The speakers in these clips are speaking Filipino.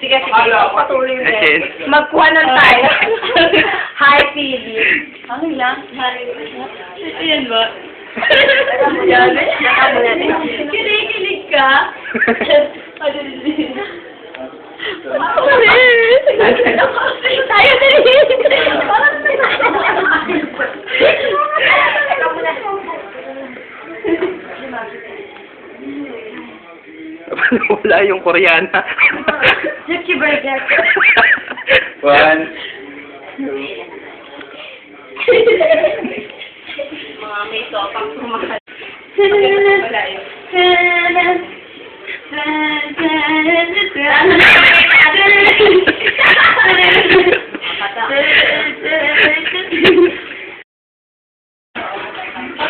Sige, patuloy mo Again. Magkuha ng tayo. Hi, Philip. Ano lang? Hi. Ayan ba? Yan. Nakamo natin. Kinikilig ka? Tayo din. Wala yung Koreana. Yuki burger. 1, 2. Mga may sopang sumakal.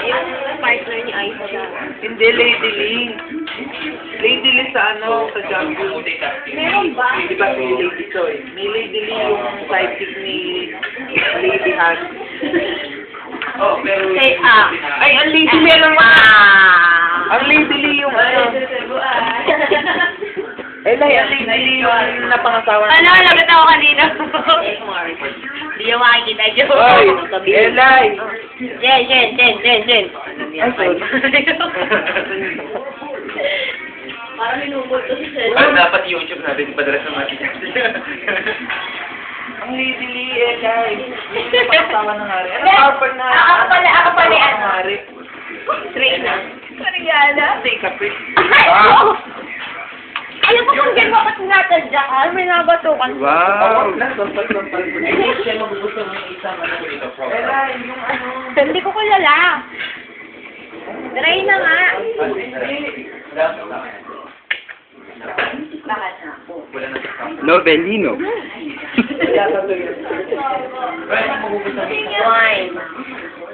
Yung partner ni Aisa na. Hindi, Lady Lee. Lady Lee sa ano, sa Jungle. Meron ba? Di ba may Lady Choi? May Lady Lee yung sidekick ni Lady Han. Oh, pero... Say, Ay, ang Lady meron nga! Ang Lady Lee yung ano... Eh, ang Lady Lee yung napangasawa. Ano, lagot ako kanina. Hindi yung makikita, Joe. Oy! Elay! Jen. Ay, sorry. Parang minubol to si Sel. Well, dapat YouTube natin ipadala sa mga Ang Lady Lee, Elay. Yung napangasawa ng hari. Ano kapal na... Ako pala, ano? Hari. Trina. Karigana. Hindi, kapit. Alam ko kung gano'n ako tinatadya ka, may nabatukan. Wow! Sampal. Siya magugusto mo yung isang ano. Elay, yung ano... Hindi ko kilala. Try na nga. Bakit na? Novelino. Wine.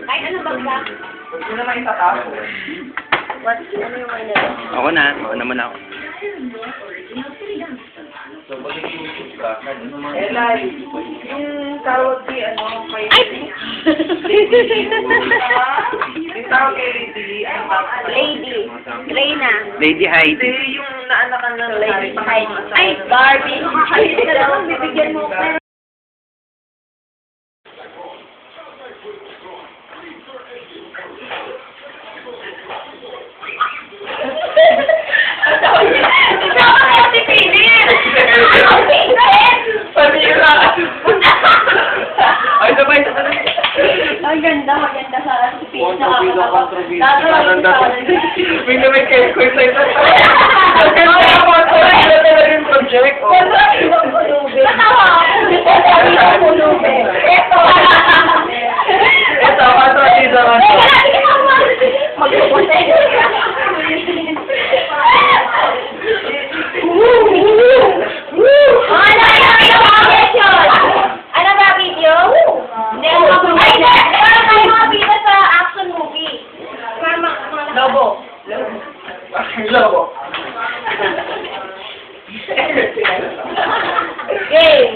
Ay, ano ba ba? Ito naman itatapo. What? Ano yung wine na? Ako na. Ako naman ako. Elay, yung tawag kay ano, kay... Ay! Yung tawag kay Lady Lee, ano ba? Lady. Reina. Lady Heidi. Hindi, yung naanakan ng Lady Ay, Barbie. Nakakalit ka lang. Bibigyan mo ko. Si Philip! Ay, sabay. Ang ganda, maganda sa Philip. May naman kayo ko sa ito. Ang ganda ako. Ito talaga yung project. Natawa ako. Ito. Ito, kato, dito, kato. Magpupunta. Ano ba video? Hindi, ano ba video? Ay, para tayo mga video sa action movie. Lobo. Lobo. Game.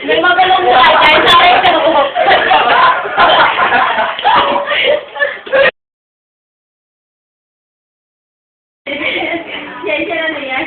May magalong sa akin. Sorry ka mo. Yan siya na yan.